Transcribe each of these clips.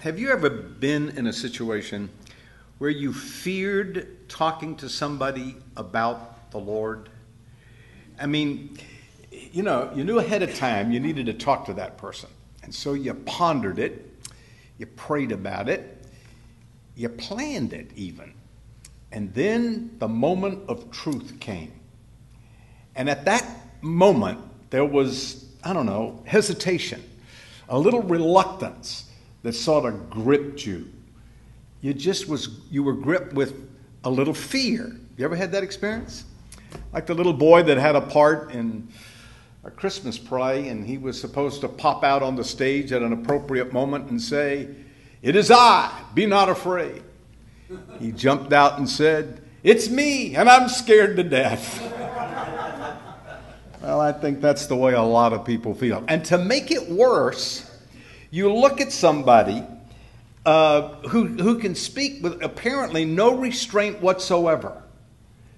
Have you ever been in a situation where you feared talking to somebody about the Lord? I mean, you knew ahead of time you needed to talk to that person. And so you pondered it, you prayed about it, you planned it even. And then the moment of truth came. And at that moment, there was, hesitation, a little reluctance that sort of gripped you. You were gripped with a little fear. You ever had that experience? Like the little boy that had a part in a Christmas play, and he was supposed to pop out on the stage at an appropriate moment and say, "It is I, be not afraid." He jumped out and said, "It's me, and I'm scared to death." Well, I think that's the way a lot of people feel. And to make it worse, you look at somebody who can speak with apparently no restraint whatsoever.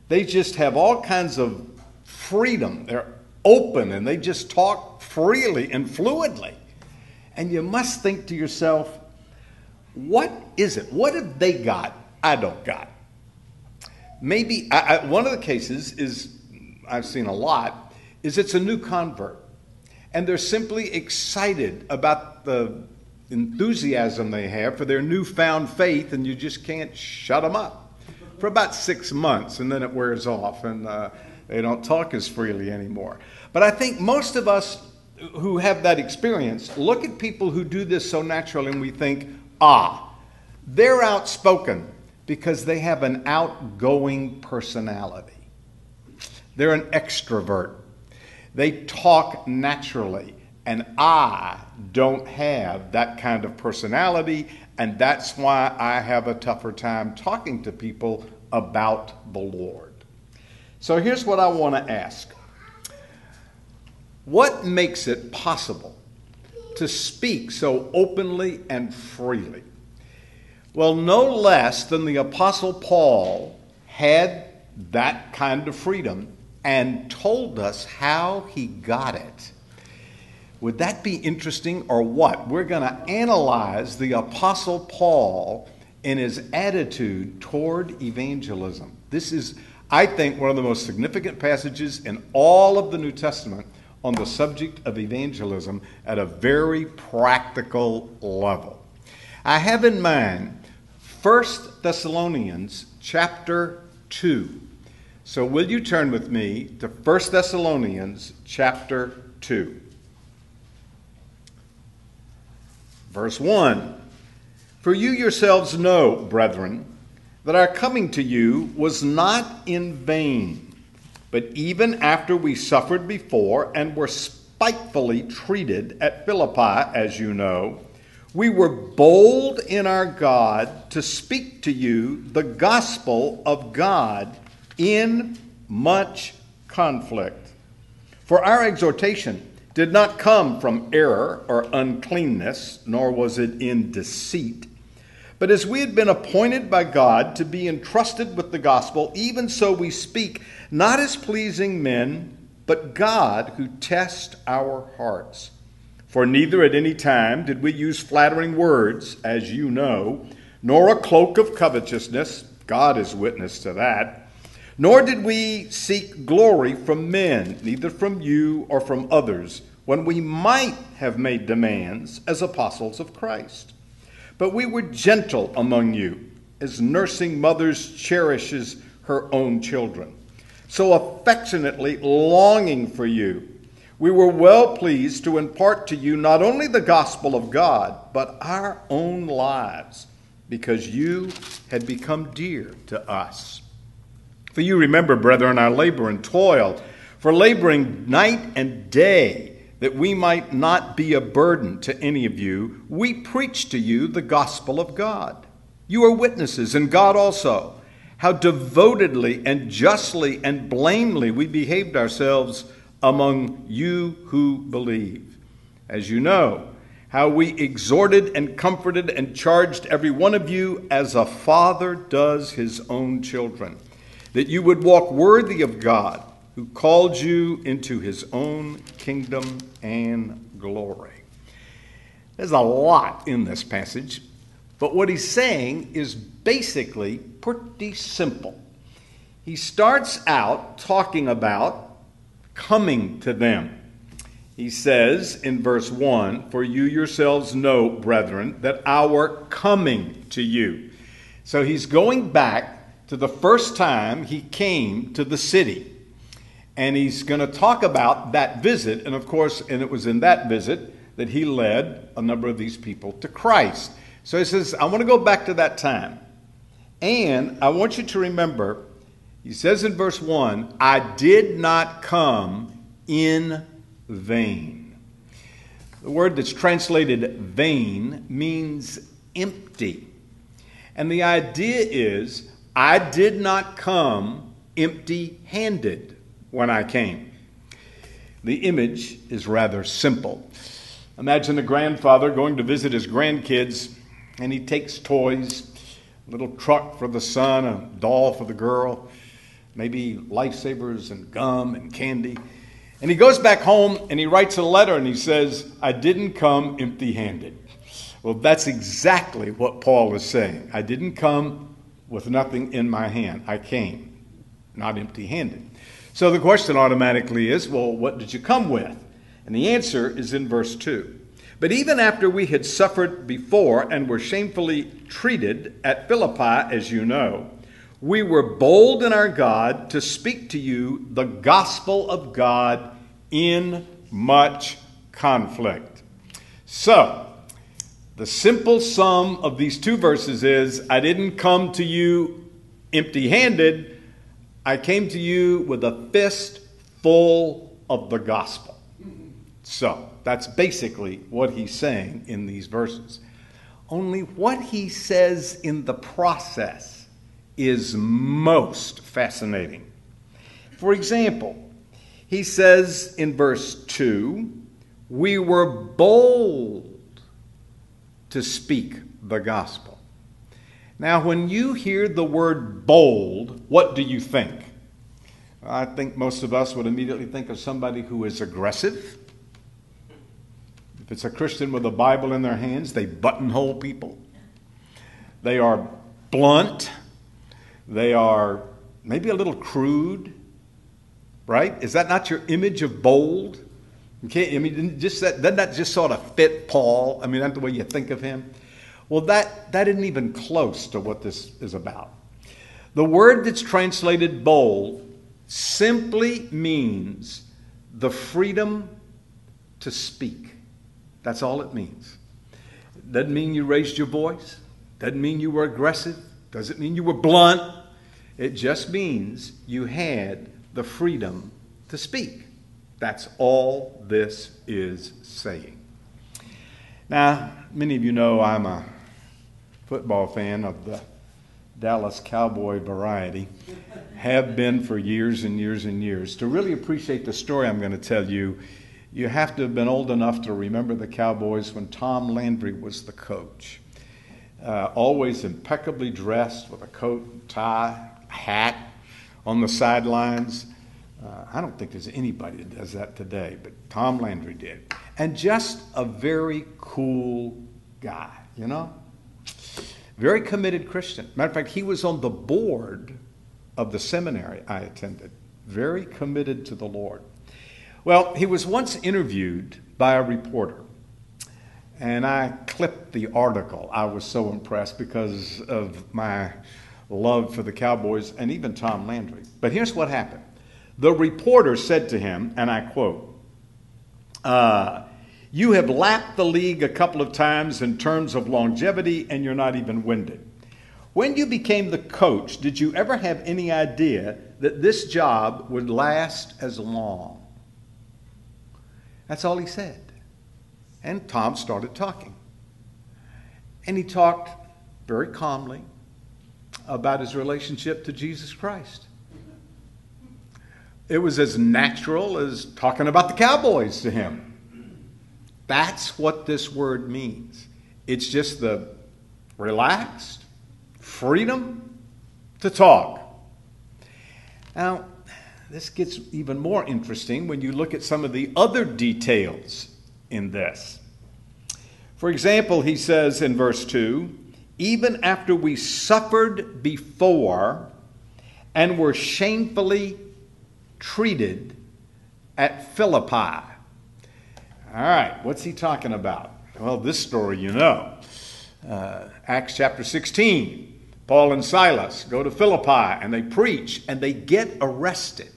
They just have all kinds of freedom. They're open and they just talk freely and fluidly. And you must think to yourself, what is it? What have they got I don't got? Maybe one of the cases is, I've seen a lot, is it's a new convert. And they're simply excited about the enthusiasm they have for their newfound faith, and you just can't shut them up for about 6 months, and then it wears off, and they don't talk as freely anymore. But I think most of us who have that experience look at people who do this so naturally, and we think, they're outspoken because they have an outgoing personality. They're an extrovert. They talk naturally, and I don't have that kind of personality, and that's why I have a tougher time talking to people about the Lord. So here's what I want to ask. What makes it possible to speak so openly and freely? Well, no less than the Apostle Paul had that kind of freedom and told us how he got it. Would that be interesting or what? We're going to analyze the Apostle Paul and his attitude toward evangelism. This is, I think, one of the most significant passages in all of the New Testament on the subject of evangelism at a very practical level. I have in mind 1 Thessalonians chapter 2. So will you turn with me to 1 Thessalonians chapter 2. Verse 1, "For you yourselves know, brethren, that our coming to you was not in vain, but even after we suffered before and were spitefully treated at Philippi, as you know, we were bold in our God to speak to you the gospel of God in much conflict. For our exhortation did not come from error or uncleanness, nor was it in deceit. But as we had been appointed by God to be entrusted with the gospel, even so we speak, not as pleasing men, but God who tests our hearts. For neither at any time did we use flattering words, as you know, nor a cloak of covetousness, God is witness to that, nor did we seek glory from men, neither from you or from others, when we might have made demands as apostles of Christ. But we were gentle among you, as nursing mothers cherishes her own children, so affectionately longing for you. We were well pleased to impart to you not only the gospel of God, but our own lives, because you had become dear to us. For you remember, brethren, our labor and toil, for laboring night and day, that we might not be a burden to any of you, we preach to you the gospel of God. You are witnesses, and God also, how devotedly and justly and blamelessly we behaved ourselves among you who believe. As you know, how we exhorted and comforted and charged every one of you as a father does his own children, that you would walk worthy of God, who called you into his own kingdom and glory. There's a lot in this passage, But what he's saying is basically pretty simple. He starts out talking about coming to them. He says in verse 1, "For you yourselves know, brethren, that our coming to you." So he's going back to the first time he came to the city. And he's going to talk about that visit. And of course, and it was in that visit that he led a number of these people to Christ. So he says, I want to go back to that time. And I want you to remember, he says in verse 1, "I did not come in vain." The word that's translated vain means empty. And the idea is, I did not come empty-handed when I came. The image is rather simple. Imagine a grandfather going to visit his grandkids, and he takes toys, a little truck for the son, a doll for the girl, maybe lifesavers and gum and candy. And he goes back home and he writes a letter and he says, "I didn't come empty-handed." Well, that's exactly what Paul is saying. I didn't come with nothing in my hand. I came not empty-handed. So the question automatically is, well, what did you come with? And the answer is in verse 2. "But even after we had suffered before and were shamefully treated at Philippi, as you know, we were bold in our God to speak to you the gospel of God in much conflict." So, the simple sum of these two verses is, I didn't come to you empty-handed. I came to you with a fist full of the gospel. So, that's basically what he's saying in these verses. Only what he says in the process is most fascinating. For example, he says in verse 2, "We were bold to speak the gospel." Now, when you hear the word bold, what do you think? I think most of us would immediately think of somebody who is aggressive. If it's a Christian with a Bible in their hands, they buttonhole people. They are blunt. They are maybe a little crude, right? Is that not your image of bold? Okay, I mean, doesn't that just sort of fit Paul? I mean, that's the way you think of him. Well, that isn't even close to what this is about. The word that's translated bold simply means the freedom to speak. That's all it means. It doesn't mean you raised your voice. Doesn't mean you were aggressive. Doesn't mean you were blunt. It just means you had the freedom to speak. That's all this is saying. Now, many of you know I'm a football fan of the Dallas Cowboy variety. Have been for years and years and years. To really appreciate the story I'm going to tell you, you have to have been old enough to remember the Cowboys when Tom Landry was the coach. Always impeccably dressed with a coat and tie, hat on the sidelines. I don't think there's anybody that does that today, but Tom Landry did. And just a very cool guy, you know? Very committed Christian. Matter of fact, he was on the board of the seminary I attended. Very committed to the Lord. Well, he was once interviewed by a reporter, and I clipped the article. I was so impressed because of my love for the Cowboys and even Tom Landry. But here's what happened. The reporter said to him, and I quote, "You have lapped the league a couple of times in terms of longevity, and you're not even winded. When you became the coach, did you ever have any idea that this job would last as long?" That's all he said. And Tom started talking. And he talked very calmly about his relationship to Jesus Christ. It was as natural as talking about the Cowboys to him. That's what this word means. It's just the relaxed freedom to talk. Now, this gets even more interesting when you look at some of the other details in this. For example, he says in verse 2, even after we suffered before and were shamefully treated at Philippi. All right, what's he talking about? Well, this story you know. Acts chapter 16. Paul and Silas go to Philippi and they preach and they get arrested.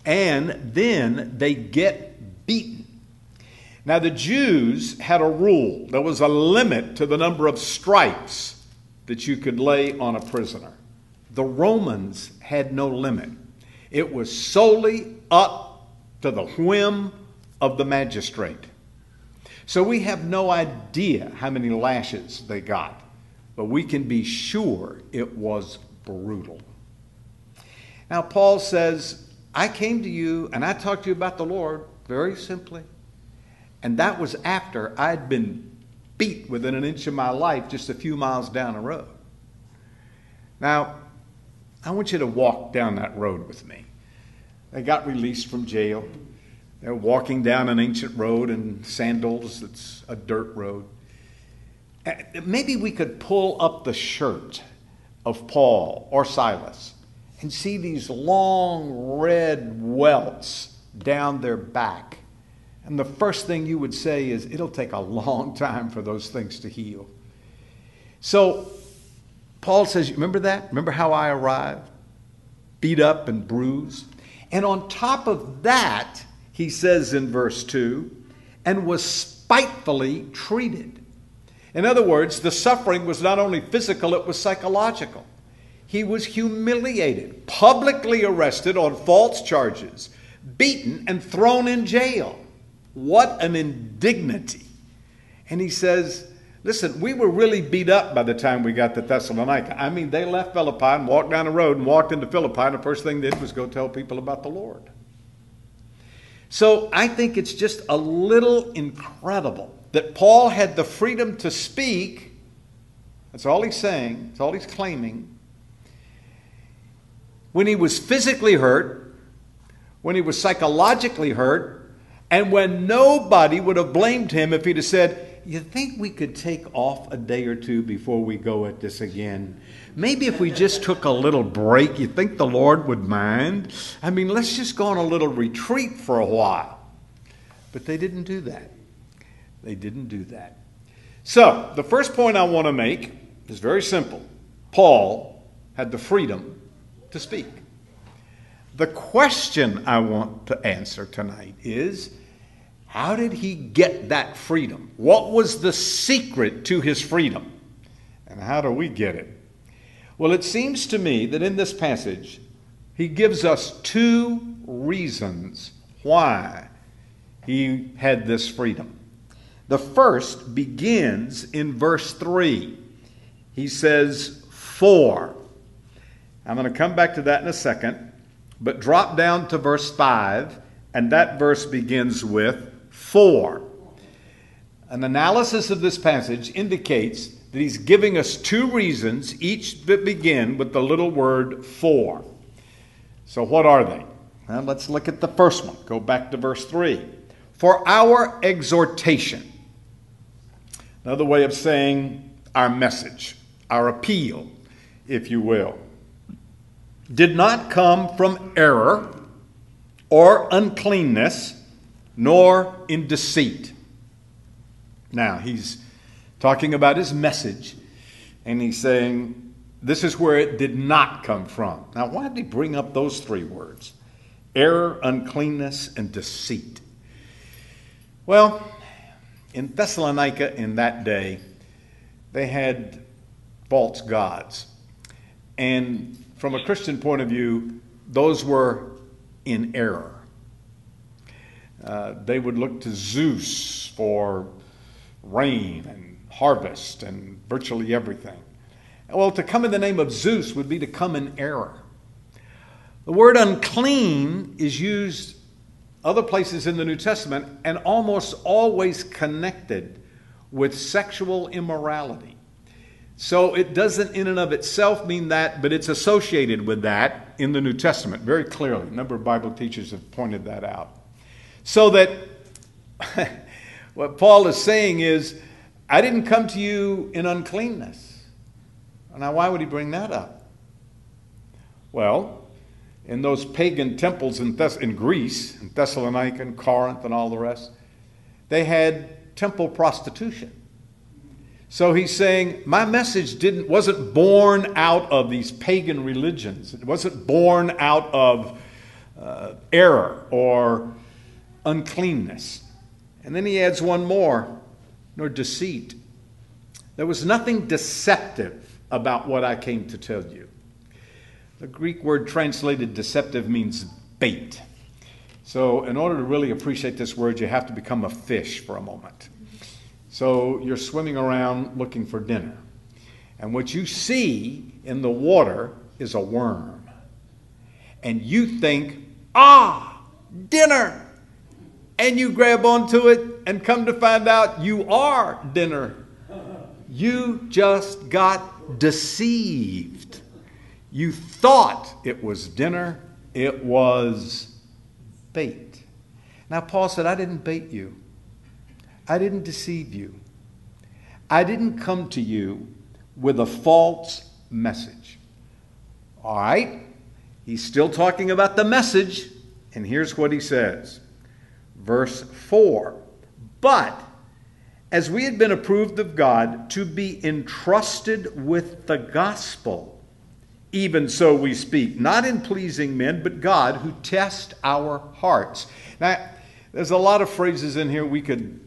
And then they get beaten. Now the Jews had a rule. There was a limit to the number of stripes that you could lay on a prisoner. The Romans had no limit. It was solely up to the whim of the magistrate. So we have no idea how many lashes they got, but we can be sure it was brutal. Now Paul says, I came to you and I talked to you about the Lord very simply. And that was after I'd been beat within an inch of my life just a few miles down the road. Now, I want you to walk down that road with me. They got released from jail. They're walking down an ancient road in sandals. It's a dirt road. Maybe we could pull up the shirt of Paul or Silas and see these long red welts down their back. And the first thing you would say is, it'll take a long time for those things to heal. So Paul says, remember that? Remember how I arrived? Beat up and bruised. And on top of that, he says in verse 2, and was spitefully treated. In other words, the suffering was not only physical, it was psychological. He was humiliated, publicly arrested on false charges, beaten and thrown in jail. What an indignity. And he says, listen, we were really beat up by the time we got to Thessalonica. I mean, they left Philippi and walked down the road and walked into Philippi, and the first thing they did was go tell people about the Lord. So I think it's just a little incredible that Paul had the freedom to speak. That's all he's saying. That's all he's claiming. When he was physically hurt, when he was psychologically hurt, and when nobody would have blamed him if he'd have said, you think we could take off a day or two before we go at this again? Maybe if we just took a little break, you think the Lord would mind? I mean, let's just go on a little retreat for a while. But they didn't do that. They didn't do that. So, the first point I want to make is very simple. Paul had the freedom to speak. The question I want to answer tonight is, how did he get that freedom? What was the secret to his freedom? And how do we get it? Well, it seems to me that in this passage, he gives us two reasons why he had this freedom. The first begins in verse 3. He says, for. I'm going to come back to that in a second, but drop down to verse 5, and that verse begins with for. An analysis of this passage indicates that he's giving us two reasons, each that begin with the little word for. So what are they? Well, let's look at the first one. Go back to verse 3. For our exhortation. Another way of saying our message, our appeal, if you will, did not come from error or uncleanness, nor in deceit. Now, he's talking about his message, and he's saying this is where it did not come from. Now, why did he bring up those three words? Error, uncleanness, and deceit. Well, in Thessalonica in that day, they had false gods. And from a Christian point of view, those were in error. They would look to Zeus for rain and harvest and virtually everything. Well, to come in the name of Zeus would be to come in error. The word unclean is used other places in the New Testament and almost always connected with sexual immorality. So it doesn't in and of itself mean that, but it's associated with that in the New Testament very clearly. A number of Bible teachers have pointed that out. So that what Paul is saying is, I didn't come to you in uncleanness. Now, why would he bring that up? Well, in those pagan temples in Greece, in Thessalonica and Corinth and all the rest, they had temple prostitution. So he's saying, my message wasn't born out of these pagan religions. It wasn't born out of error or uncleanness. And then he adds one more, nor deceit. There was nothing deceptive about what I came to tell you. The Greek word translated deceptive means bait. So in order to really appreciate this word, you have to become a fish for a moment. So you're swimming around looking for dinner. And what you see in the water is a worm. And you think, dinner! And you grab onto it and come to find out you are dinner. You just got deceived. You thought it was dinner. It was bait. Now, Paul said, I didn't bait you. I didn't deceive you. I didn't come to you with a false message. All right? He's still talking about the message. And here's what he says. Verse 4. But as we had been approved of God to be entrusted with the gospel, even so we speak, not in pleasing men, but God who tests our hearts. Now, there's a lot of phrases in here we could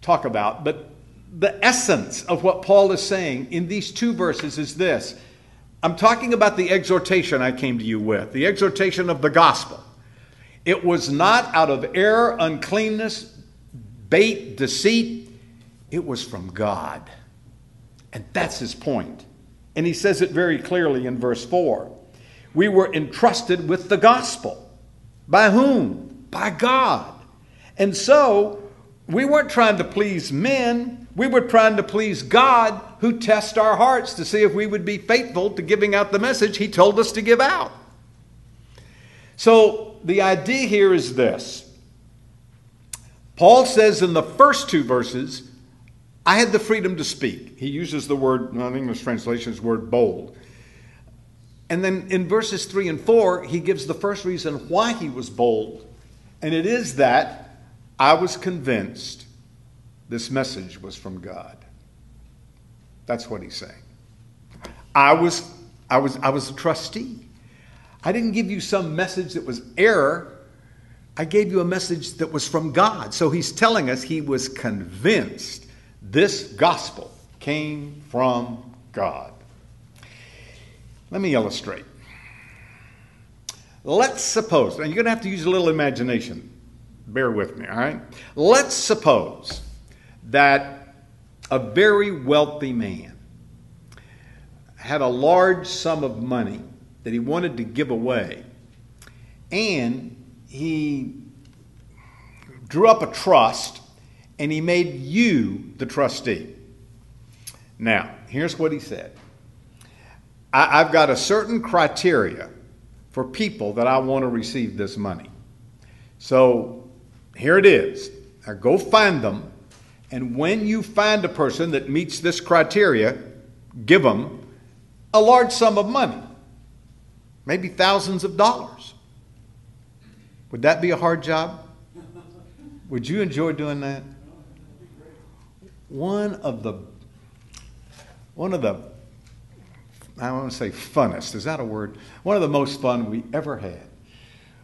talk about, but the essence of what Paul is saying in these two verses is this. I'm talking about the exhortation I came to you with, the exhortation of the gospel. It was not out of error, uncleanness, bait, deceit. It was from God. And that's his point. And he says it very clearly in verse 4. We were entrusted with the gospel. By whom? By God. And so, we weren't trying to please men. We were trying to please God, who tests our hearts to see if we would be faithful to giving out the message he told us to give out. So, the idea here is this. Paul says in the first two verses, I had the freedom to speak. He uses the word, in English translation, is word bold. And then in verses 3 and 4, he gives the first reason why he was bold. And it is that I was convinced this message was from God. That's what he's saying. I was a trustee. I didn't give you some message that was error. I gave you a message that was from God. So he's telling us he was convinced this gospel came from God. Let me illustrate. Let's suppose, and you're going to have to use a little imagination. Bear with me, all right? Let's suppose that a very wealthy man had a large sum of money that he wanted to give away, and he drew up a trust, and he made you the trustee. Now, here's what he said. I've got a certain criteria for people that I want to receive this money. So here it is. Now go find them, and when you find a person that meets this criteria, give them a large sum of money. Maybe thousands of dollars. Would that be a hard job? Would you enjoy doing that? One of the, I want to say funnest, is that a word? One of the most fun we ever had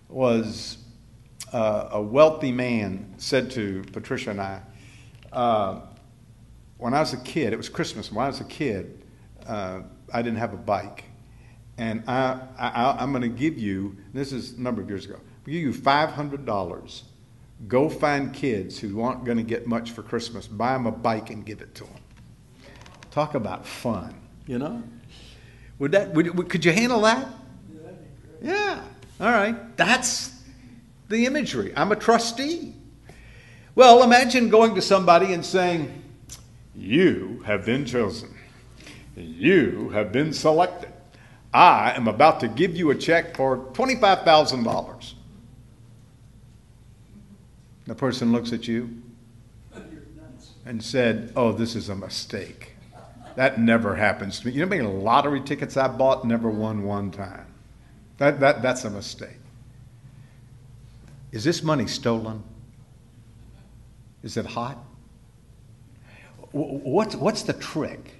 was a wealthy man said to Patricia and I, when I was a kid, it was Christmas, when I was a kid, I didn't have a bike. And I'm going to give you, this is a number of years ago, I'll give you $500. Go find kids who aren't going to get much for Christmas. Buy them a bike and give it to them. Talk about fun, you know? Could you handle that? Yeah. All right. That's the imagery. I'm a trustee. Well, imagine going to somebody and saying, you have been chosen. You have been selected. I am about to give you a check for $25,000. The person looks at you and said, oh, this is a mistake. That never happens to me. You know how many lottery tickets I bought, never won one time? That's a mistake. Is this money stolen? Is it hot? What's the trick?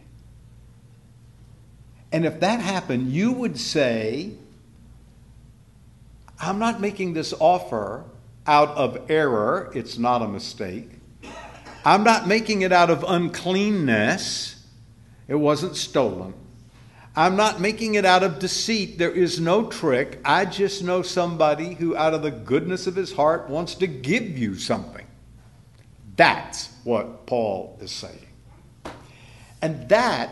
And if that happened, you would say, I'm not making this offer out of error. It's not a mistake. I'm not making it out of uncleanness. It wasn't stolen. I'm not making it out of deceit. There is no trick. I just know somebody who, out of the goodness of his heart, wants to give you something. That's what Paul is saying. And that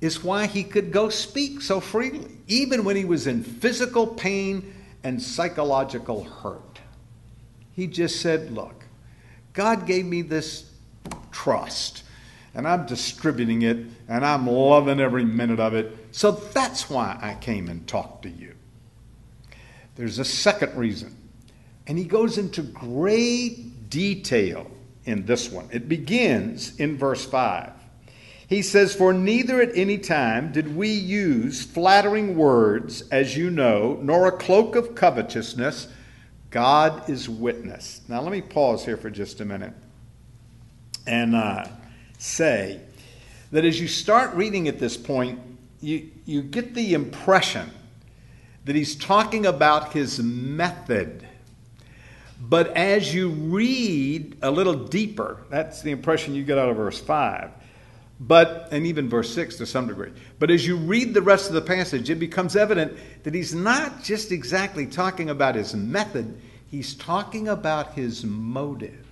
is why he could go speak so freely, even when he was in physical pain and psychological hurt. He just said, look, God gave me this trust, and I'm distributing it, and I'm loving every minute of it. So that's why I came and talked to you. There's a second reason, and he goes into great detail in this one. It begins in verse 5. He says, for neither at any time did we use flattering words, as you know, nor a cloak of covetousness. God is witness. Now let me pause here for just a minute and say that as you start reading at this point, you get the impression that he's talking about his method. But as you read a little deeper, that's the impression you get out of verse 5. And even verse 6 to some degree. But as you read the rest of the passage, it becomes evident that he's not just exactly talking about his method, he's talking about his motive.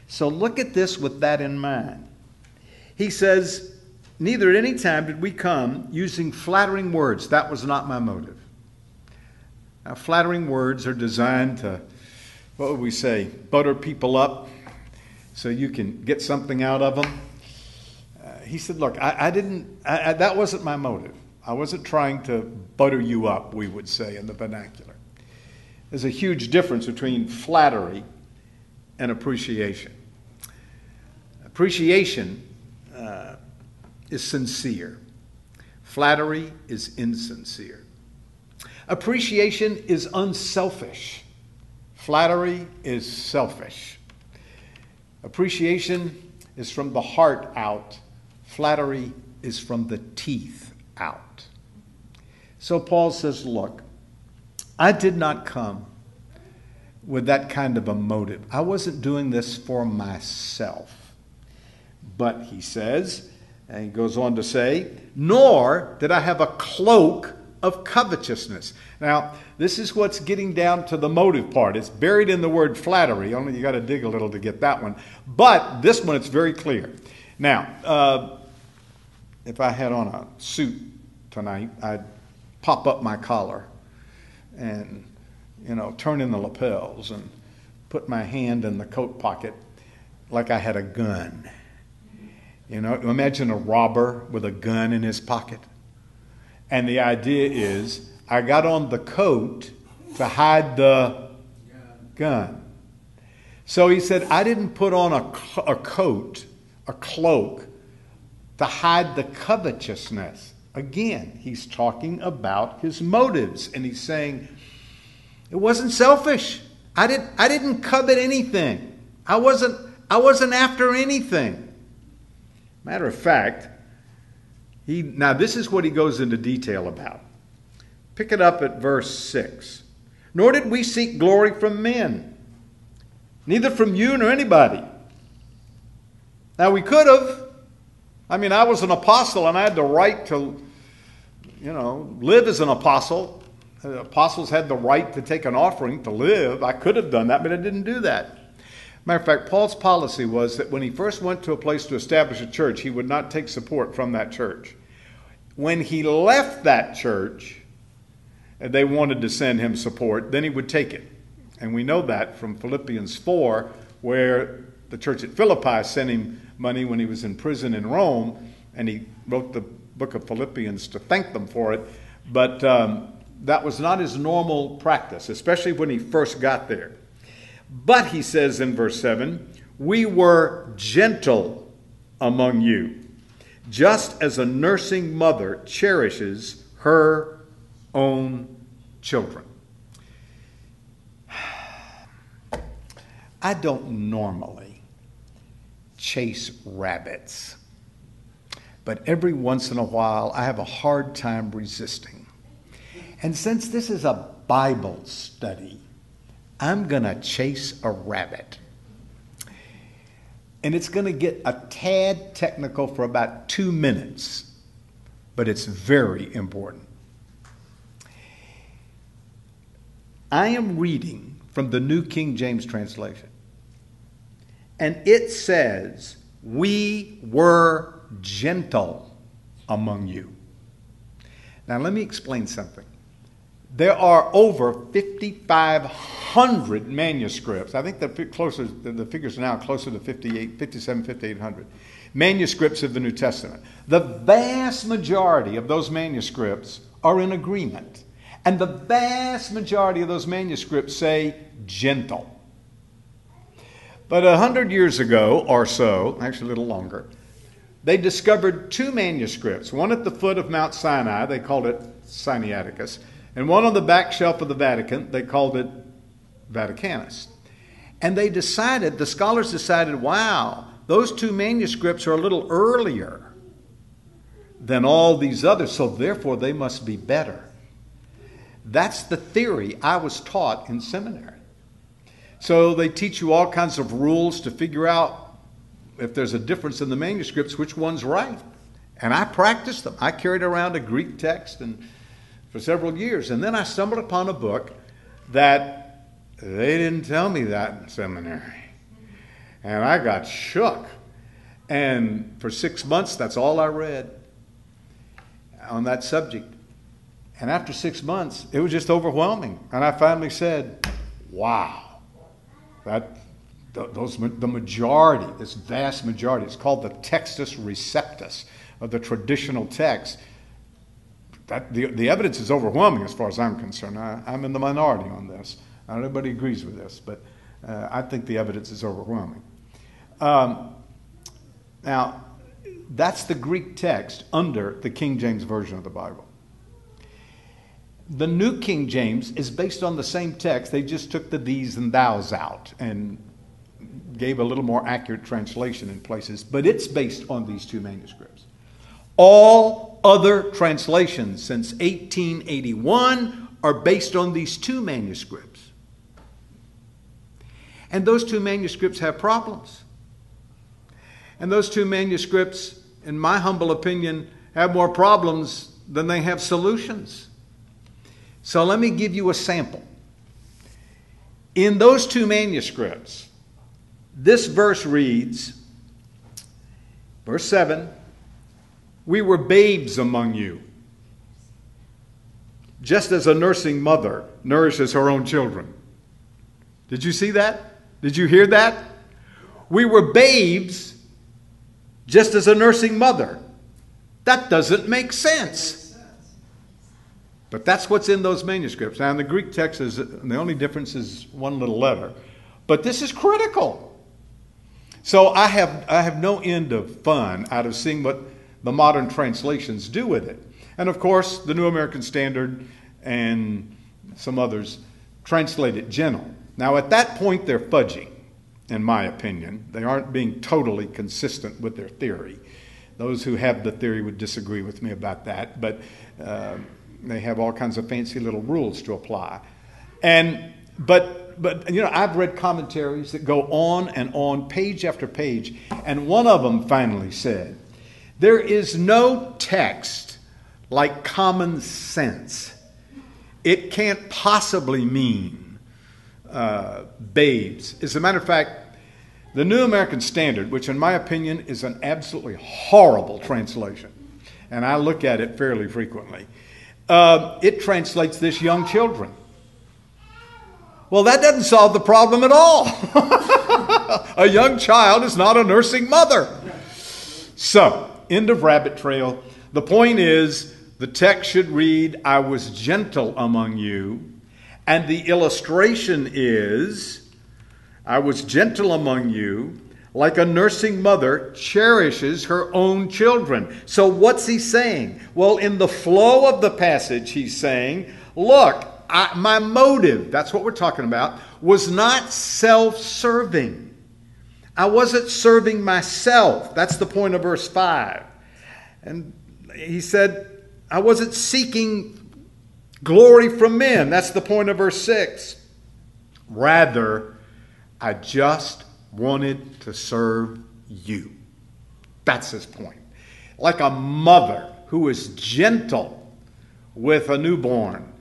So look at this with that in mind. He says, neither at any time did we come using flattering words. That was not my motive. Now, flattering words are designed to, what would we say, butter people up so you can get something out of them. He said, look, that wasn't my motive. I wasn't trying to butter you up, we would say in the vernacular. There's a huge difference between flattery and appreciation. Appreciation is sincere. Flattery is insincere. Appreciation is unselfish. Flattery is selfish. Appreciation is from the heart out. Flattery is from the teeth out. So Paul says, look, I did not come with that kind of a motive. I wasn't doing this for myself. But he says, and he goes on to say, nor did I have a cloak of covetousness. Now, this is what's getting down to the motive part. It's buried in the word flattery, only you got to dig a little to get that one. But this one, it's very clear. Now, if I had on a suit tonight, I'd pop up my collar and, turn in the lapels and put my hand in the coat pocket like I had a gun. Imagine a robber with a gun in his pocket. And the idea is, I got on the coat to hide the gun. So he said, I didn't put on a coat, a cloak, to hide the covetousness. Again, he's talking about his motives. And he's saying, it wasn't selfish. I didn't covet anything. I wasn't after anything. Matter of fact, now this is what he goes into detail about. Pick it up at verse 6. Nor did we seek glory from men, neither from you nor anybody. Now we could have. I was an apostle and I had the right to, live as an apostle. The apostles had the right to take an offering to live. I could have done that, but I didn't do that. Matter of fact, Paul's policy was that when he first went to a place to establish a church, he would not take support from that church. When he left that church, and they wanted to send him support, then he would take it. And we know that from Philippians 4, where the church at Philippi sent him money when he was in prison in Rome, and he wrote the book of Philippians to thank them for it. But that was not his normal practice, especially when he first got there. But he says in verse 7, we were gentle among you, just as a nursing mother cherishes her own children. I don't normally chase rabbits, but every once in a while I have a hard time resisting. And since this is a Bible study, I'm going to chase a rabbit. And it's going to get a tad technical for about 2 minutes, but it's very important. I am reading from the New King James translation, and it says, "We were gentle among you." Now let me explain something. There are over 5,500 manuscripts. I think the figures are now closer to 5,800 manuscripts of the New Testament. The vast majority of those manuscripts are in agreement. And the vast majority of those manuscripts say gentle. But 100 years ago or so, actually a little longer, they discovered 2 manuscripts. One at the foot of Mount Sinai, they called it Sinaiticus, and one on the back shelf of the Vatican, they called it Vaticanus. And the scholars decided, wow, those 2 manuscripts are a little earlier than all these others, so therefore they must be better. That's the theory I was taught in seminary. So they teach you all kinds of rules to figure out if there's a difference in the manuscripts, which one's right. And I practiced them. I carried around a Greek text for several years. And then I stumbled upon a book that they didn't tell me that in seminary. And I got shook. And for 6 months, that's all I read on that subject. And after 6 months, it was just overwhelming. And I finally said, wow, the majority, this vast majority, it's called the Textus Receptus of the traditional text. The evidence is overwhelming as far as I'm concerned. I'm in the minority on this. Not everybody agrees with this, but I think the evidence is overwhelming. Now, that's the Greek text under the King James Version of the Bible. The New King James is based on the same text. They just took the these and thous out and gave a little more accurate translation in places, but it's based on these 2 manuscripts. All other translations since 1881 are based on these 2 manuscripts. And those 2 manuscripts have problems. And those 2 manuscripts, in my humble opinion, have more problems than they have solutions. So let me give you a sample. In those 2 manuscripts, this verse reads, verse 7, "We were babes among you, just as a nursing mother nourishes her own children." Did you see that? Did you hear that? We were babes, just as a nursing mother. That doesn't make sense. But that's what's in those manuscripts. Now, in the Greek text, the only difference is 1 little letter. But this is critical. So I have no end of fun out of seeing what the modern translations do with it. And of course, the New American Standard and some others translate it gentle. Now, at that point, they're fudging, in my opinion. They aren't being totally consistent with their theory. Those who have the theory would disagree with me about that, but they have all kinds of fancy little rules to apply. But you know, I've read commentaries that go on, page after page, and one of them finally said, "There is no text like common sense. It can't possibly mean babes." As a matter of fact, the New American Standard, which in my opinion is an absolutely horrible translation, and I look at it fairly frequently, it translates this young children. Well, that doesn't solve the problem at all. A young child is not a nursing mother. So, end of rabbit trail. The point is, the text should read, "I was gentle among you." And the illustration is, "I was gentle among you like a nursing mother cherishes her own children. So what's he saying? Well, in the flow of the passage, he's saying, look, my motive, that's what we're talking about, was not self-serving. I wasn't serving myself. That's the point of verse 5. And he said, I wasn't seeking glory from men. That's the point of verse 6. Rather, I just wanted to serve you. That's his point. Like a mother who is gentle with a newborn,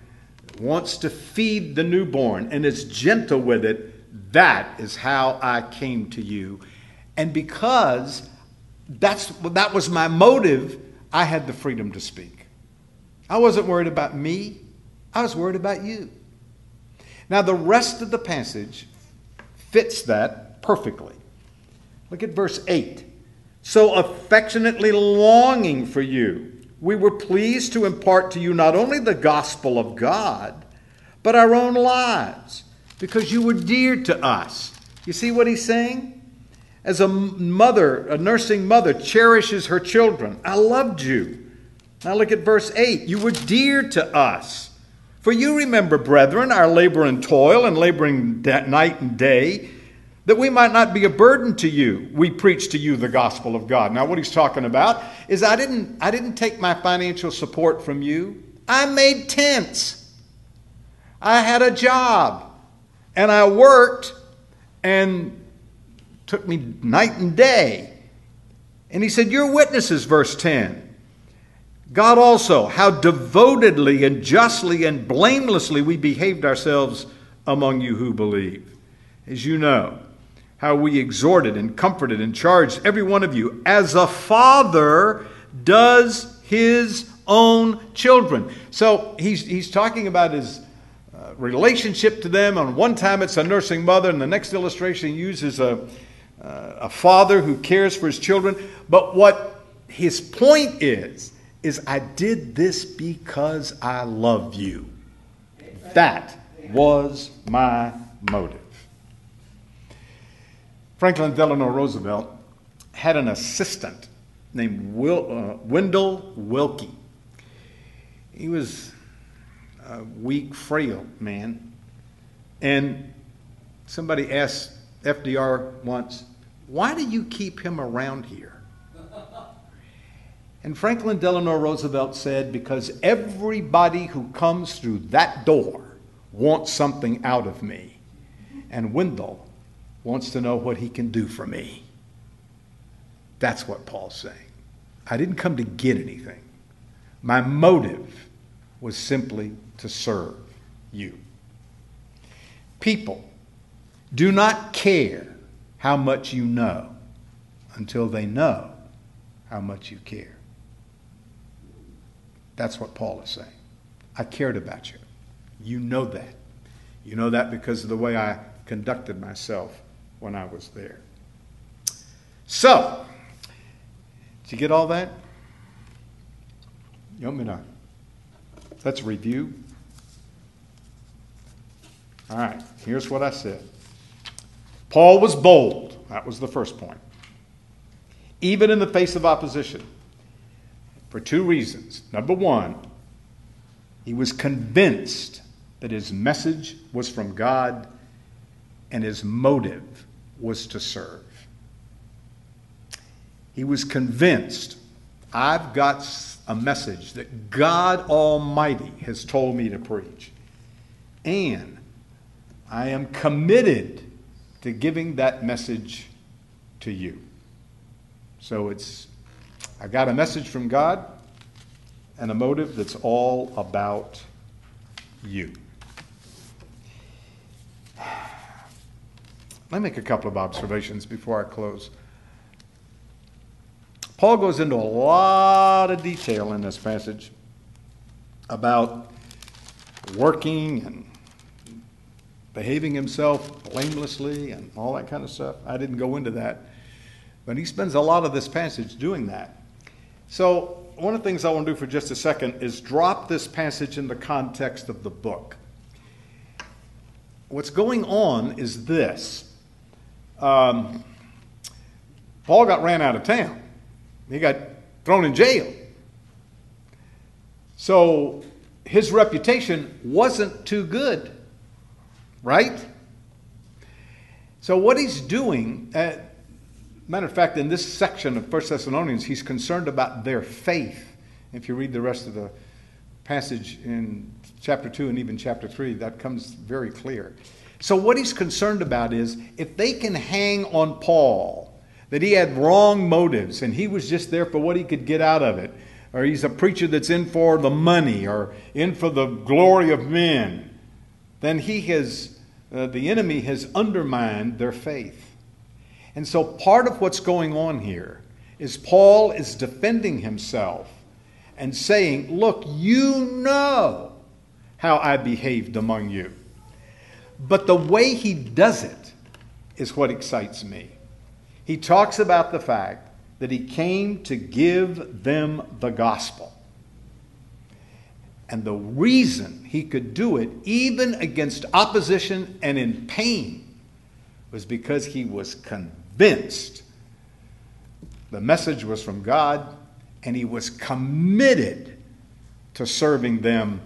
wants to feed the newborn and is gentle with it, that is how I came to you. And because that was my motive, I had the freedom to speak. I wasn't worried about me. I was worried about you. Now, the rest of the passage fits that perfectly. Look at verse 8. So affectionately longing for you, we were pleased to impart to you not only the gospel of God, but our own lives, because you were dear to us. You see what he's saying? As a mother, a nursing mother, cherishes her children. I loved you. Now look at verse 8. You were dear to us. For you remember, brethren, our labor and toil and laboring night and day, that we might not be a burden to you. We preach to you the gospel of God. Now what he's talking about is I didn't take my financial support from you. I made tents. I had a job. And I worked and took me night and day. And he said, you're witnesses, verse 10. God also, how devotedly and justly and blamelessly we behaved ourselves among you who believe. As you know, how we exhorted and comforted and charged every one of you as a father does his own children. So he's talking about his relationship to them. On one time it's a nursing mother, and the next illustration he uses a father who cares for his children. But what his point is I did this because I love you. That was my motive. Franklin Delano Roosevelt had an assistant named Wendell Willkie. He was a weak, frail man. And somebody asked FDR once, why do you keep him around here? And Franklin Delano Roosevelt said, because everybody who comes through that door wants something out of me. And Wendell wants to know what he can do for me. That's what Paul's saying. I didn't come to get anything. My motive was simply to serve you. People do not care how much you know until they know how much you care. That's what Paul is saying. I cared about you. You know that. You know that because of the way I conducted myself when I was there. So, did you get all that? You want me to? Let's review. All right, here's what I said. Paul was bold. That was the first point. Even in the face of opposition. For two reasons. Number one, he was convinced that his message was from God and his motive was to serve. He was convinced, I've got a message that God Almighty has told me to preach. And I am committed to giving that message to you. So I got a message from God and a motive that's all about you. Let me make a couple of observations before I close. Paul goes into a lot of detail in this passage about working and behaving himself blamelessly and all that kind of stuff. I didn't go into that. But he spends a lot of this passage doing that. So one of the things I want to do for just a second is drop this passage in the context of the book. What's going on is this. Paul got ran out of town. He got thrown in jail. So his reputation wasn't too good, right? So what he's doing, matter of fact, in this section of 1 Thessalonians, he's concerned about their faith. If you read the rest of the passage in chapter 2 and even chapter 3, that comes very clear. So what he's concerned about is if they can hang on Paul, that he had wrong motives and he was just there for what he could get out of it, or he's a preacher that's in for the money or in for the glory of men, then the enemy has undermined their faith. And so part of what's going on here is Paul is defending himself and saying, look, you know how I behaved among you. But the way he does it is what excites me. He talks about the fact that he came to give them the gospel. And the reason he could do it, even against opposition and in pain, was because he was convinced the message was from God, and he was committed to serving them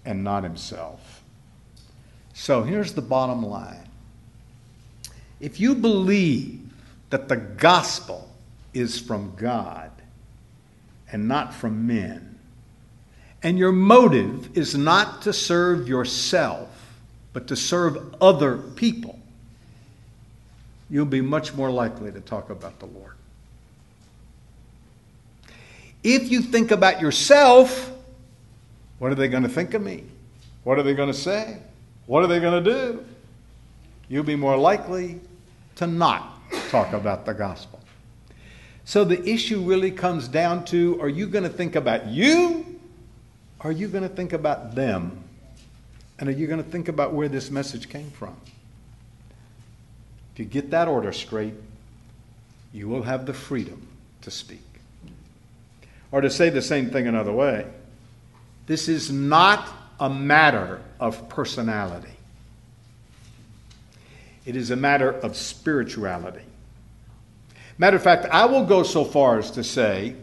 and not himself. So here's the bottom line. If you believe that the gospel is from God and not from men, and your motive is not to serve yourself, but to serve other people, you'll be much more likely to talk about the Lord. If you think about yourself, what are they going to think of me? What are they going to say? What are they going to do? You'll be more likely to not talk about the gospel. So the issue really comes down to, are you going to think about you? Or are you going to think about them? And are you going to think about where this message came from? If you get that order straight, you will have the freedom to speak. Or to say the same thing another way, this is not a matter of personality. It is a matter of spirituality. Matter of fact, I will go so far as to say,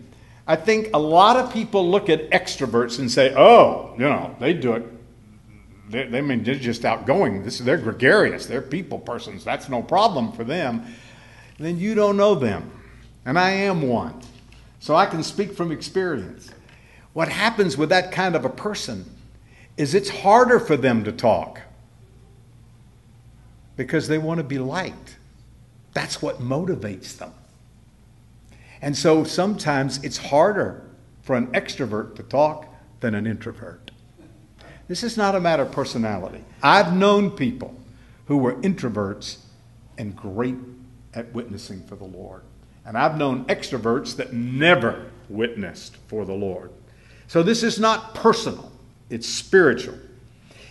I think a lot of people look at extroverts and say, oh, they do it. They're just outgoing. They're gregarious. They're people persons. That's no problem for them. Then you don't know them. And I am one. So I can speak from experience. What happens with that kind of a person is it's harder for them to talk because they want to be liked. That's what motivates them. And so sometimes it's harder for an extrovert to talk than an introvert. This is not a matter of personality. I've known people who were introverts and great at witnessing for the Lord. And I've known extroverts that never witnessed for the Lord. So this is not personal. It's spiritual.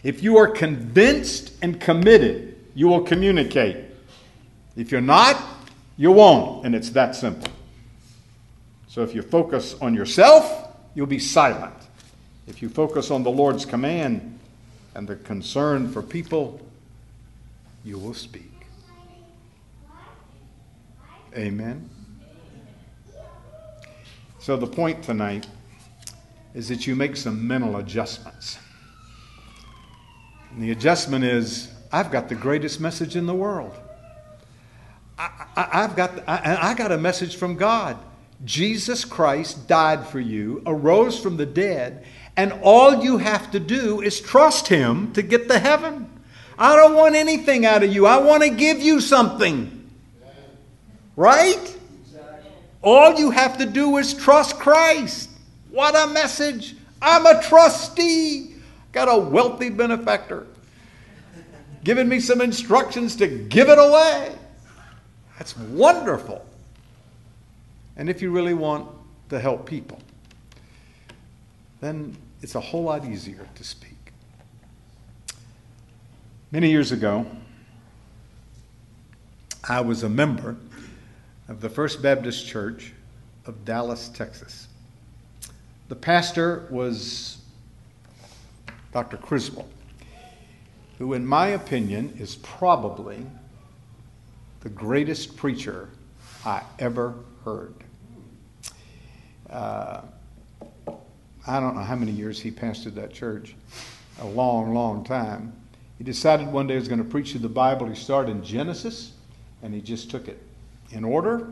If you are convinced and committed, you will communicate. If you're not, you won't. And it's that simple. So if you focus on yourself, you'll be silent. If you focus on the Lord's command and the concern for people, you will speak. Amen. So the point tonight is that you make some mental adjustments. And the adjustment is, I've got the greatest message in the world. I got a message from God. Jesus Christ died for you, arose from the dead, and all you have to do is trust him to get to heaven. I don't want anything out of you. I want to give you something. Right? All you have to do is trust Christ. What a message. I'm a trustee. Got a wealthy benefactor giving me some instructions to give it away. That's wonderful. And if you really want to help people, then it's a whole lot easier to speak. Many years ago, I was a member of the First Baptist Church of Dallas, Texas. The pastor was Dr. Criswell, who in my opinion is probably the greatest preacher I ever heard. I don't know how many years he pastored that church. A long, long time. He decided one day he was going to preach through the Bible. He started in Genesis, and he just took it in order.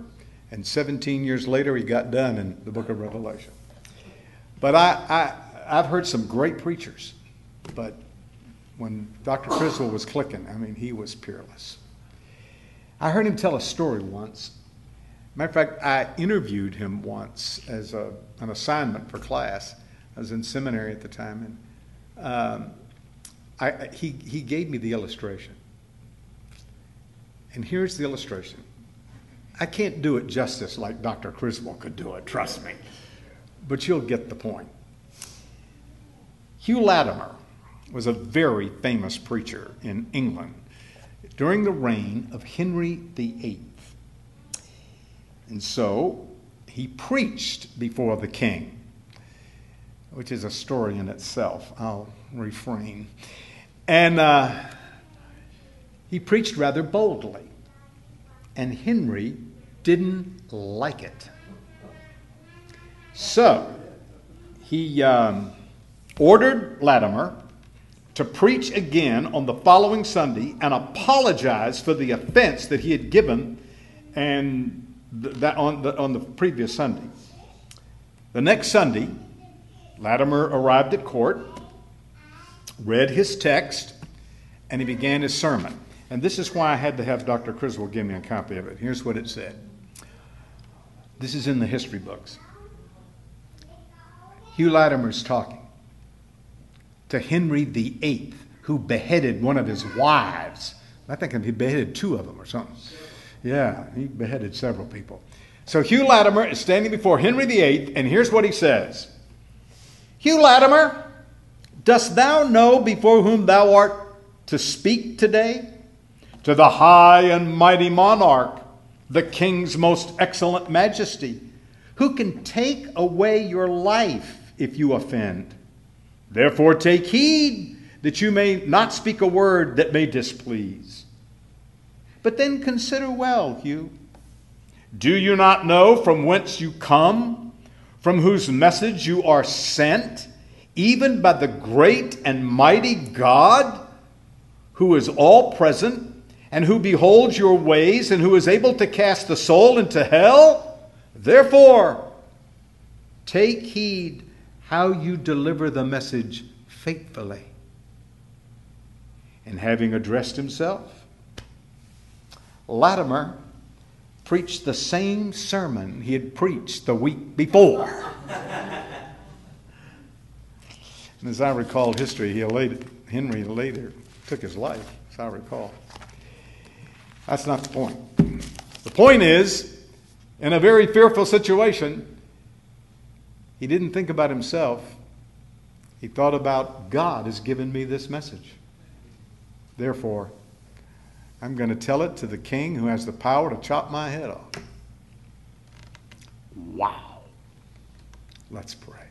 And 17 years later, he got done in the book of Revelation. But I've heard some great preachers. But when Dr. Criswell was clicking, I mean, he was peerless. I heard him tell a story once. Matter of fact, I interviewed him once as an assignment for class. I was in seminary at the time, and he gave me the illustration. And here's the illustration. I can't do it justice like Dr. Criswell could do it, trust me. But you'll get the point. Hugh Latimer was a very famous preacher in England during the reign of Henry VIII. And so he preached before the king, which is a story in itself. I'll refrain. And he preached rather boldly. And Henry didn't like it. So he ordered Latimer to preach again on the following Sunday and apologize for the offense that he had given and that on the previous Sunday. The next Sunday, Latimer arrived at court, read his text, and he began his sermon. And this is why I had to have Dr. Criswell give me a copy of it. Here's what it said. This is in the history books. Hugh Latimer's talking to Henry VIII, who beheaded one of his wives. I think he beheaded two of them or something. Yeah, he beheaded several people. So Hugh Latimer is standing before Henry VIII, and here's what he says. Hugh Latimer, dost thou know before whom thou art to speak today? To the high and mighty monarch, the king's most excellent majesty, who can take away your life if you offend. Therefore take heed that you may not speak a word that may displease. But then consider well, Hugh. Do you not know from whence you come, from whose message you are sent, even by the great and mighty God, who is all present, and who beholds your ways, and who is able to cast the soul into hell? Therefore, take heed how you deliver the message faithfully. And having addressed himself, Latimer preached the same sermon he had preached the week before. And as I recall history, Henry later took his life, as I recall. That's not the point. The point is, in a very fearful situation, he didn't think about himself. He thought about, God has given me this message. Therefore, I'm going to tell it to the king who has the power to chop my head off. Wow. Let's pray.